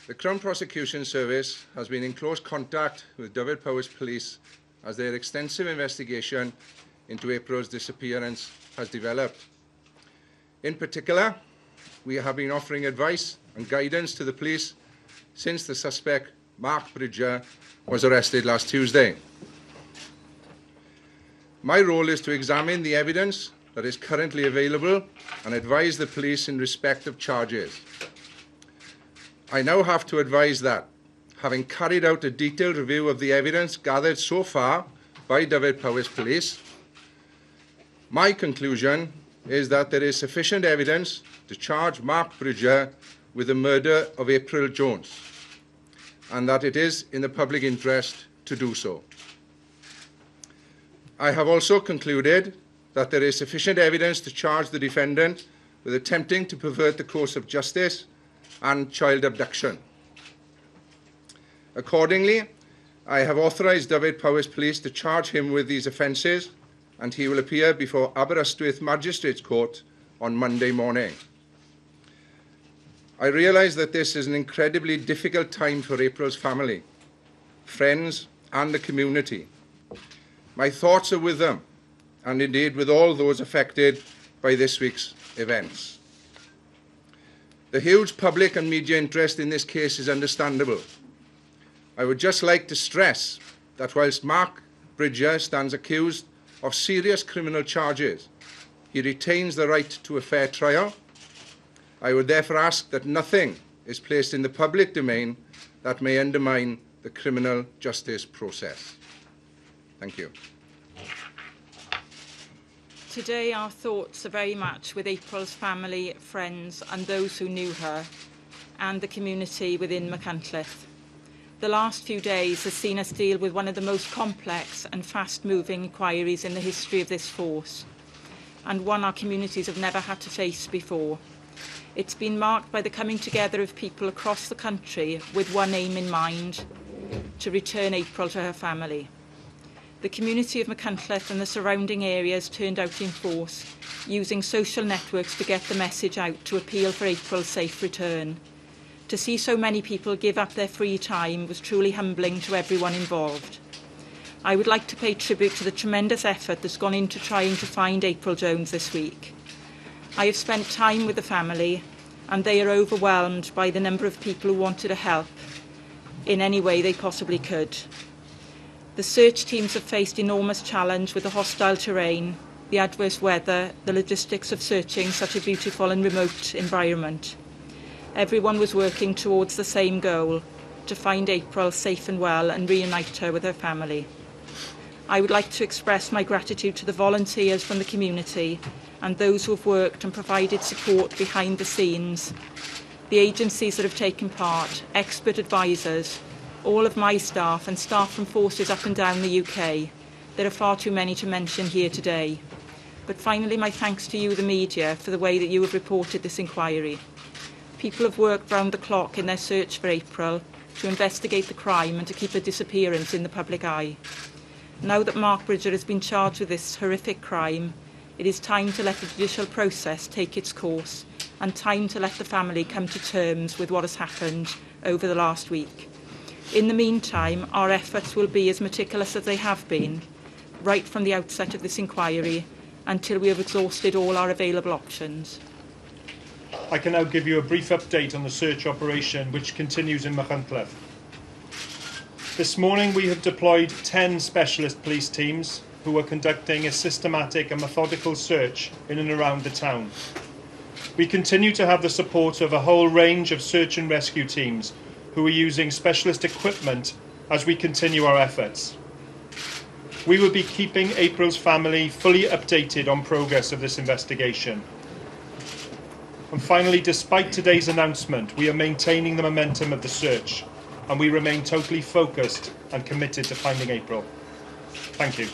The Crown Prosecution Service has been in close contact with Dyfed-Powys Police as their extensive investigation into April's disappearance has developed. In particular, we have been offering advice and guidance to the police since the suspect, Mark Bridger, was arrested last Tuesday. My role is to examine the evidence that is currently available and advise the police in respect of charges. I now have to advise that, having carried out a detailed review of the evidence gathered so far by Dyfed-Powys Police, my conclusion is that there is sufficient evidence to charge Mark Bridger with the murder of April Jones, and that it is in the public interest to do so. I have also concluded that there is sufficient evidence to charge the defendant with attempting to pervert the course of justice and child abduction. Accordingly, I have authorised Dyfed-Powys Police to charge him with these offences, and he will appear before Aberystwyth Magistrates Court on Monday morning. I realise that this is an incredibly difficult time for April's family, friends and the community. My thoughts are with them, and indeed with all those affected by this week's events. The huge public and media interest in this case is understandable. I would just like to stress that whilst Mark Bridger stands accused of serious criminal charges, he retains the right to a fair trial. I would therefore ask that nothing is placed in the public domain that may undermine the criminal justice process. Thank you. Today our thoughts are very much with April's family, friends and those who knew her, and the community within Machynlleth. The last few days has seen us deal with one of the most complex and fast-moving inquiries in the history of this force, and one our communities have never had to face before. It's been marked by the coming together of people across the country with one aim in mind: to return April to her family. The community of Machynlleth and the surrounding areas turned out in force, using social networks to get the message out to appeal for April's safe return. To see so many people give up their free time was truly humbling to everyone involved. I would like to pay tribute to the tremendous effort that's gone into trying to find April Jones this week. I have spent time with the family, and they are overwhelmed by the number of people who wanted to help in any way they possibly could. The search teams have faced enormous challenge with the hostile terrain, the adverse weather, the logistics of searching such a beautiful and remote environment. Everyone was working towards the same goal: to find April safe and well and reunite her with her family. I would like to express my gratitude to the volunteers from the community and those who have worked and provided support behind the scenes, the agencies that have taken part, expert advisors, all of my staff and staff from forces up and down the UK. There are far too many to mention here today. But finally, my thanks to you, the media, for the way that you have reported this inquiry. People have worked round the clock in their search for April to investigate the crime and to keep her disappearance in the public eye. Now that Mark Bridger has been charged with this horrific crime, it is time to let the judicial process take its course and time to let the family come to terms with what has happened over the last week. In the meantime, our efforts will be as meticulous as they have been, right from the outset of this inquiry, until we have exhausted all our available options. I can now give you a brief update on the search operation which continues in Machynlleth. This morning we have deployed 10 specialist police teams who are conducting a systematic and methodical search in and around the town. We continue to have the support of a whole range of search and rescue teams who are using specialist equipment as we continue our efforts. We will be keeping April's family fully updated on progress of this investigation. And finally, despite today's announcement, we are maintaining the momentum of the search, and we remain totally focused and committed to finding April. Thank you.